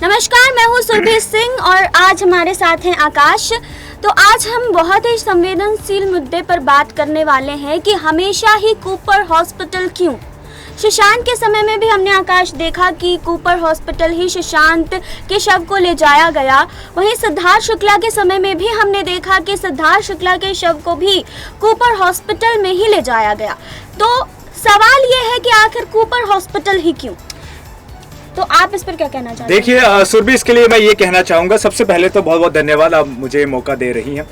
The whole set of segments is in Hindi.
नमस्कार, मैं हूँ सुरभि सिंह और आज हमारे साथ हैं आकाश। तो आज हम बहुत ही संवेदनशील मुद्दे पर बात करने वाले हैं कि हमेशा ही कूपर हॉस्पिटल क्यों। सुशांत के समय में भी हमने आकाश देखा कि कूपर हॉस्पिटल ही सुशांत के शव को ले जाया गया। वहीं सिद्धार्थ शुक्ला के समय में भी हमने देखा कि सिद्धार्थ शुक्ला के शव को भी कूपर हॉस्पिटल में ही ले जाया गया। तो सवाल ये है कि आखिर कूपर हॉस्पिटल ही क्यों? तो आप इस पर क्या कहना चाहते हैं? देखिए सुरभि, इसके लिए मैं ये कहना चाहूँगा, सबसे पहले तो बहुत बहुत धन्यवाद, आप मुझे मौका दे रही हैं।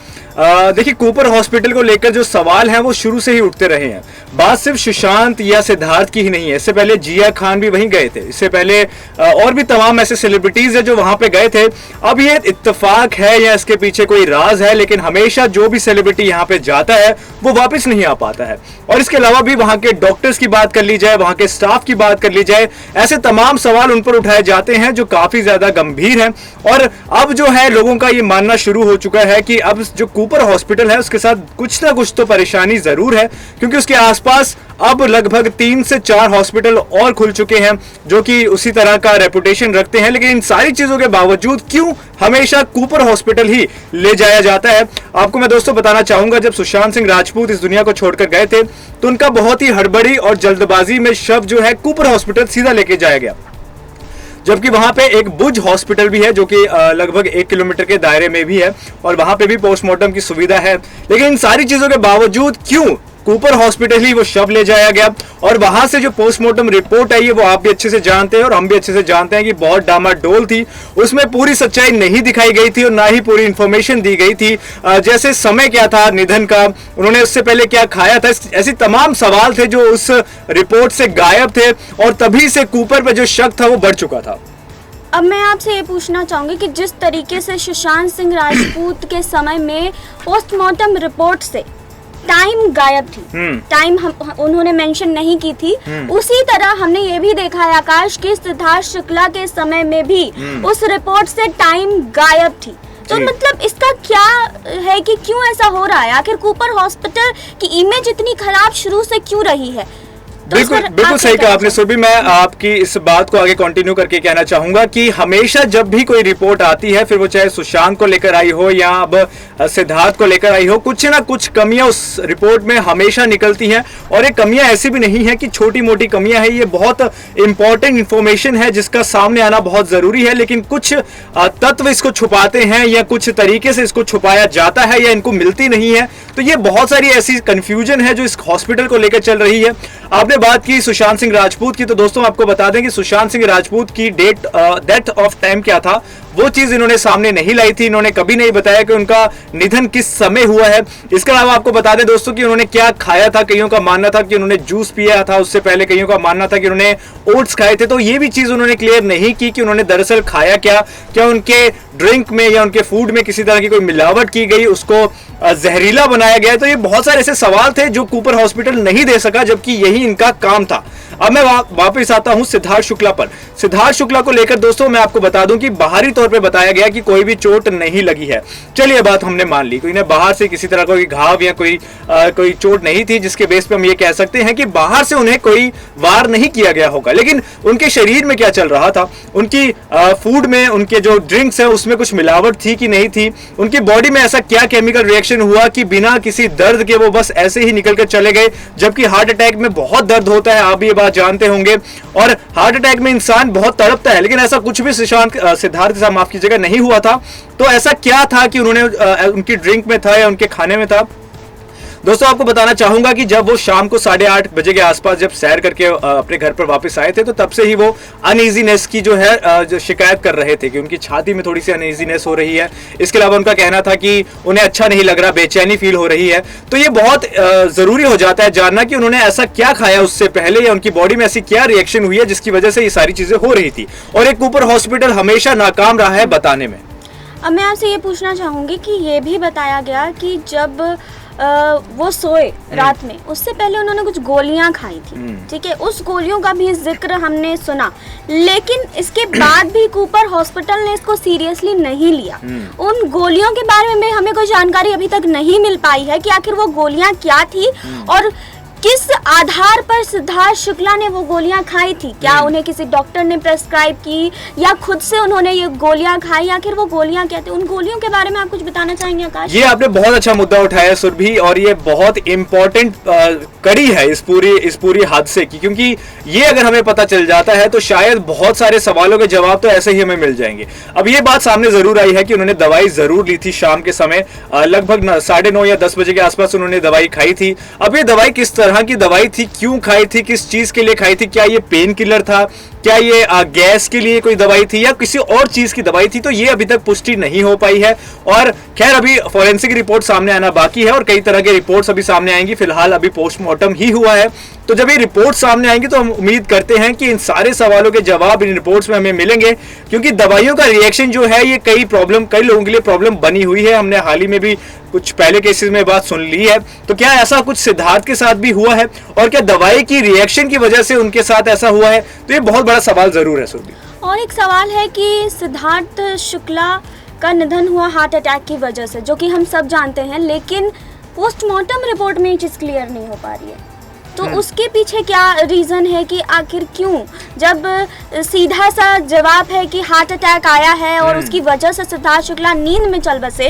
देखिए, कूपर हॉस्पिटल को लेकर जो सवाल हैं वो शुरू से ही उठते रहे हैं। बात सिर्फ सुशांत या सिद्धार्थ की ही नहीं है, इससे पहले जिया खान भी वहीं गए थे, इससे पहले और भी तमाम ऐसे सेलिब्रिटीज हैं जो वहां पे गए थे। अब ये इत्तेफाक है या इसके पीछे कोई राज है, लेकिन हमेशा जो भी सेलिब्रिटी यहाँ पे जाता है वो वापस नहीं आ पाता है। और इसके अलावा भी वहां के डॉक्टर्स की बात कर ली जाए, वहां के स्टाफ की बात कर ली जाए, ऐसे तमाम सवाल उन पर उठाए जाते हैं जो काफी ज्यादा गंभीर हैं। और अब जो है लोगों का ये मानना शुरू हो चुका है कि अब जो कूपर हॉस्पिटल है उसके साथ कुछ ना कुछ तो परेशानी जरूर है, क्योंकि उसके आसपास अब लगभग 3 से 4 हॉस्पिटल और खुल चुके हैं जो कि उसी तरह का रेपुटेशन रखते हैं। लेकिन इन सारी चीजों के बावजूद क्यों हमेशा कूपर हॉस्पिटल ही ले जाया जाता है? आपको मैं दोस्तों बताना चाहूंगा, जब सुशांत सिंह राजपूत इस दुनिया को छोड़कर गए थे तो उनका बहुत ही हड़बड़ी और जल्दबाजी में शव जो है कूपर हॉस्पिटल सीधा लेके जाया गया, जबकि वहां पे एक बुज हॉस्पिटल भी है जो कि लगभग 1 किलोमीटर के दायरे में भी है और वहां पे भी पोस्टमार्टम की सुविधा है। लेकिन इन सारी चीजों के बावजूद क्यों कूपर हॉस्पिटल ही वो शव ले जाया गया? और वहां से जो पोस्टमार्टम रिपोर्ट आई है वो आप भी अच्छे से जानते हैं और हम भी अच्छे से जानते हैं कि बहुत डामाडोल थी, उसमें पूरी सच्चाई नहीं दिखाई गई थी और ना ही पूरी इंफॉर्मेशन दी गई थी। जैसे समय क्या था निधन का, उन्होंने उससे पहले क्या खाया था, ऐसी तमाम सवाल थे जो उस रिपोर्ट से गायब थे और तभी से कूपर पे जो शक था वो बढ़ चुका था। अब मैं आपसे ये पूछना चाहूंगी कि जिस तरीके से सुशांत सिंह राजपूत के समय में पोस्टमार्टम रिपोर्ट से टाइम गायब थी, टाइम उन्होंने मेंशन नहीं की थी, उसी तरह हमने ये भी देखा है आकाश कि सिद्धार्थ शुक्ला के समय में भी उस रिपोर्ट से टाइम गायब थी। तो मतलब इसका क्या है कि क्यों ऐसा हो रहा है? आखिर कूपर हॉस्पिटल की इमेज इतनी खराब शुरू से क्यों रही है? तो बिल्कुल सही कहा आपने सुरभि। मैं आपकी इस बात को आगे कंटिन्यू करके कहना चाहूंगा कि हमेशा जब भी कोई रिपोर्ट आती है, फिर वो चाहे सुशांत को लेकर आई हो या अब सिद्धार्थ को लेकर आई हो, कुछ ना कुछ कमियां उस रिपोर्ट में हमेशा निकलती हैं। और ये कमियां ऐसी भी नहीं है कि छोटी मोटी कमियां हैं, ये बहुत इंपॉर्टेंट इंफॉर्मेशन है जिसका सामने आना बहुत जरूरी है। लेकिन कुछ तत्व इसको छुपाते हैं या कुछ तरीके से इसको छुपाया जाता है या इनको मिलती नहीं है। तो ये बहुत सारी ऐसी कंफ्यूजन है जो इस हॉस्पिटल को लेकर चल रही है। आपने बात की सुशांत सिंह राजपूत की, तो दोस्तों आपको बता दें कि सुशांत सिंह राजपूत की डेथ ऑफ टाइम क्या था वो चीज इन्होंने सामने नहीं लाई थी। इन्होंने कभी नहीं बताया कि उनका निधन किस समय हुआ है। इसके अलावा आपको बता दें दोस्तों कि उन्होंने क्या खाया था। कईयों का मानना था कि उन्होंने जूस पिया था, उससे पहले कईयों का मानना था कि उन्होंने ओट्स खाए थे। तो ये भी चीज उन्होंने क्लियर नहीं की कि उन्होंने दरअसल खाया क्या उनके ड्रिंक में या उनके फूड में किसी तरह की कोई मिलावट की गई, उसको जहरीला बनाया गया। तो ये बहुत सारे ऐसे सवाल थे जो कूपर हॉस्पिटल नहीं दे सका, जबकि यही इनका काम था। अब मैं वापस आता हूं सिद्धार्थ शुक्ला पर। सिद्धार्थ शुक्ला को लेकर दोस्तों मैं आपको बता दूं कि बाहरी तौर पे बताया गया कि कोई भी चोट नहीं लगी है। चलिए बात हमने मान ली, कोई ने बाहर से किसी तरह कोई घाव या कोई चोट नहीं थी जिसके बेस पे हम ये कह सकते हैं कि बाहर से उन्हें कोई वार नहीं किया गया होगा। लेकिन उनके शरीर में क्या चल रहा था, उनकी फूड में, उनके जो ड्रिंक्स है उसमें कुछ मिलावट थी कि नहीं थी, उनकी बॉडी में ऐसा क्या केमिकल रिएक्शन हुआ कि बिना किसी दर्द के वो बस ऐसे ही निकल कर चले गए। जबकि हार्ट अटैक में बहुत दर्द होता है, आप ये बात जानते होंगे, और हार्ट अटैक में इंसान बहुत तड़पता है। लेकिन ऐसा कुछ भी सिद्धार्थ के साथ, माफ कीजिएगा, नहीं हुआ था। तो ऐसा क्या था कि उन्होंने उनकी ड्रिंक में था या उनके खाने में था? दोस्तों आपको बताना चाहूंगा कि जब वो शाम को 8:30 बजे के आसपास जब सैर करके अपने घर पर वापस आए थे, तो तब से ही वो अनईजीनेस की जो है जो शिकायत कर रहे थे कि उनकी छाती में थोड़ी सी अनईजीनेस हो रही है। इसके अलावा उनका कहना था कि उन्हें अच्छा नहीं लग रहा, बेचैनी फील हो रही है। तो ये बहुत जरूरी हो जाता है जानना कि उन्होंने ऐसा क्या खाया उससे पहले या उनकी बॉडी में ऐसी क्या रिएक्शन हुई है जिसकी वजह से ये सारी चीजें हो रही थी। और एक कूपर हॉस्पिटल हमेशा नाकाम रहा है बताने में। अब मैं आपसे ये पूछना चाहूंगी कि ये भी बताया गया कि जब वो सोए रात में, उससे पहले उन्होंने कुछ गोलियां खाई थी, ठीक है, उस गोलियों का भी जिक्र हमने सुना। लेकिन इसके बाद भी कूपर हॉस्पिटल ने इसको सीरियसली नहीं लिया। उन गोलियों के बारे में हमें कोई जानकारी अभी तक नहीं मिल पाई है कि आखिर वो गोलियां क्या थी और किस आधार पर सिद्धार्थ शुक्ला ने वो गोलियां खाई थी? क्या उन्हें किसी डॉक्टर ने प्रेस्क्राइब की या खुद से उन्होंने ये गोलियां खाई? आखिर वो गोलियां क्या थी? उन गोलियों के बारे में आप कुछ बताना चाहेंगे आकाश? ये आपने बहुत अच्छा मुद्दा उठाया सुरभि, और ये बहुत इंपॉर्टेंट कड़ी है इस पूरी हादसे की, क्योंकि ये अगर हमें पता चल जाता है तो शायद बहुत सारे सवालों के जवाब तो ऐसे ही हमें मिल जाएंगे। अब ये बात सामने जरूर आई है कि उन्होंने दवाई जरूर ली थी शाम के समय, लगभग 9:30 या 10 बजे के आसपास उन्होंने दवाई खाई थी। अब ये दवाई किस तरह की दवाई थी, क्यों खाई थी, किस चीज के लिए खाई थी, क्या ये पेन किलर था, क्या ये गैस के लिए कोई दवाई थी या किसी और चीज की दवाई थी, तो ये अभी तक पुष्टि नहीं हो पाई है। और खैर अभी फॉरेंसिक रिपोर्ट सामने आना बाकी है और कई तरह के रिपोर्ट्स अभी सामने आएंगी। फिलहाल अभी पोस्टमार्टम ही हुआ है, तो जब ये रिपोर्ट सामने आएंगी तो हम उम्मीद करते हैं कि इन सारे सवालों के जवाब इन रिपोर्ट्स में हमें मिलेंगे, क्योंकि दवाइयों का रिएक्शन जो है ये कई लोगों के लिए प्रॉब्लम बनी हुई है। हमने हाल ही में भी कुछ पहले केसेस में बात सुन ली है, तो क्या ऐसा कुछ सिद्धार्थ के साथ भी हुआ है और क्या दवाई की रिएक्शन की वजह से उनके साथ ऐसा हुआ है, तो ये बहुत बड़ा सवाल जरूर है सुरभि। और एक सवाल है कि सिद्धार्थ शुक्ला का निधन हुआ हार्ट अटैक की वजह से, जो कि हम सब जानते हैं, लेकिन पोस्टमार्टम रिपोर्ट में ये चीज़ क्लियर नहीं हो पा रही है। तो उसके पीछे क्या रीज़न है कि आखिर क्यों, जब सीधा सा जवाब है कि हार्ट अटैक आया है और उसकी वजह से सिद्धार्थ शुक्ला नींद में चल बसे,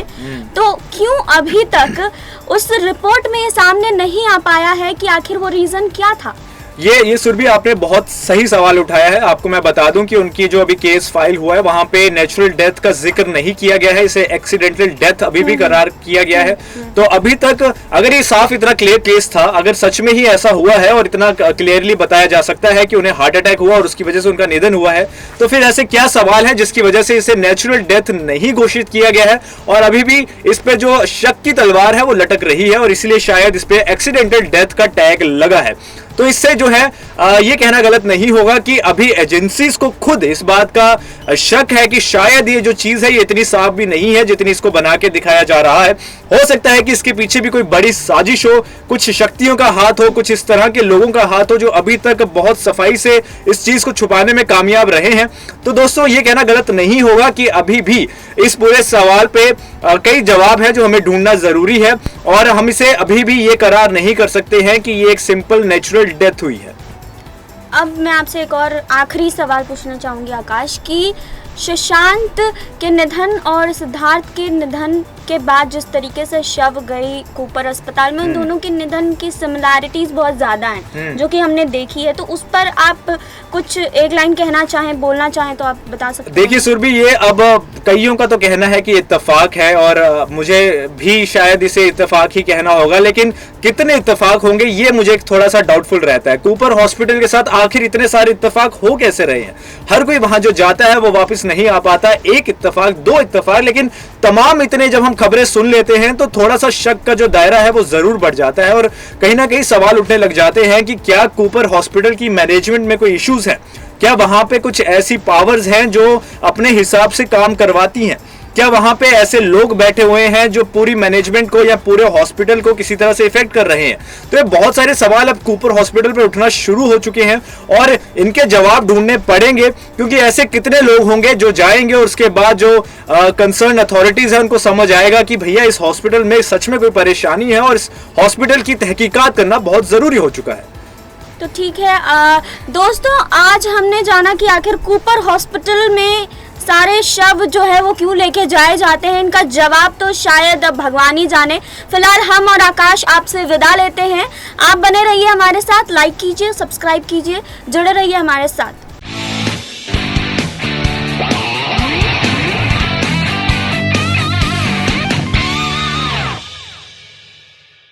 तो क्यों अभी तक उस रिपोर्ट में ये सामने नहीं आ पाया है कि आखिर वो रीज़न क्या था? ये सुरभि आपने बहुत सही सवाल उठाया है। आपको मैं बता दूं कि उनकी जो अभी केस फाइल हुआ है वहां पे नेचुरल डेथ का जिक्र नहीं किया गया है, इसे एक्सीडेंटल डेथ अभी भी करार किया गया है। तो अभी तक अगर ये साफ इतना क्लियर केस था, अगर सच में ही ऐसा हुआ है और इतना क्लियरली बताया जा सकता है कि उन्हें हार्ट अटैक हुआ और उसकी वजह से उनका निधन हुआ है, तो फिर ऐसे क्या सवाल है जिसकी वजह से इसे नेचुरल डेथ नहीं घोषित किया गया है और अभी भी इस पे जो शक की तलवार है वो लटक रही है और इसलिए शायद इस पे एक्सीडेंटल डेथ का टैग लगा है। तो इससे जो है ये कहना गलत नहीं होगा कि अभी एजेंसीज को खुद इस बात का शक है कि शायद ये जो चीज है ये इतनी साफ भी नहीं है जितनी इसको बना के दिखाया जा रहा है। हो सकता है कि इसके पीछे भी कोई बड़ी साजिश हो, कुछ शक्तियों का हाथ हो, कुछ इस तरह के लोगों का हाथ हो जो अभी तक बहुत सफाई से इस चीज को छुपाने में कामयाब रहे हैं। तो दोस्तों ये कहना गलत नहीं होगा कि अभी भी इस पूरे सवाल पे कई जवाब है जो हमें ढूंढना जरूरी है और हम इसे अभी भी ये करार नहीं कर सकते हैं कि ये एक सिंपल नेचुरल डेथ हुई है। अब मैं आपसे एक और आखिरी सवाल पूछना चाहूंगी आकाश, कि सुशांत के निधन और सिद्धार्थ के निधन के बाद जिस तरीके से शव गई कूपर अस्पताल में, उन दोनों के निधन की सिमिलैरिटीज बहुत ज्यादा हैं जो कि हमने देखी है, तो उस पर आप कुछ एक लाइन कहना चाहें, बोलना चाहें तो आप बता सकते हैं। देखिए सुरभि, ये अब कईयों का तो कहना है कि इत्तेफाक है और मुझे भी शायद इसे इत्तेफाक ही कहना होगा, लेकिन कितने इत्तेफाक होंगे ये मुझे थोड़ा सा डाउटफुल रहता है। कूपर हॉस्पिटल के साथ आखिर इतने सारे इत्तेफाक हो कैसे रहे हैं? हर कोई वहां जो जाता है वो वापस नहीं आ पाता। एक इत्तेफाक, दो इत्तेफाक, लेकिन तमाम इतने जब हम खबरें सुन लेते हैं तो थोड़ा सा शक का जो दायरा है वो जरूर बढ़ जाता है और कहीं ना कहीं सवाल उठने लग जाते हैं कि क्या कूपर हॉस्पिटल की मैनेजमेंट में कोई इश्यूज है? क्या वहां पे कुछ ऐसी पावर्स हैं जो अपने हिसाब से काम करवाती हैं? क्या वहां पे ऐसे लोग बैठे हुए हैं जो पूरी मैनेजमेंट को या पूरे हॉस्पिटल को किसी तरह से इफेक्ट कर रहे हैं? तो ये बहुत सारे सवाल अब कूपर हॉस्पिटल पे उठना शुरू हो चुके हैं और इनके जवाब ढूंढने पड़ेंगे, क्योंकि ऐसे कितने लोग होंगे जो जाएंगे और उसके बाद जो कंसर्न अथॉरिटीज है उनको समझ आएगा कि भैया इस हॉस्पिटल में सच में कोई परेशानी है और इस हॉस्पिटल की तहकीकात करना बहुत जरूरी हो चुका है। तो ठीक है दोस्तों, आज हमने जाना कि आखिर कूपर हॉस्पिटल में सारे शव जो है वो क्यों लेके जाए जाते हैं। इनका जवाब तो शायद अब भगवान ही जाने। फिलहाल हम और आकाश आपसे विदा लेते हैं। आप बने रहिए हमारे साथ, लाइक कीजिए, सब्सक्राइब कीजिए, जुड़े रहिए हमारे साथ।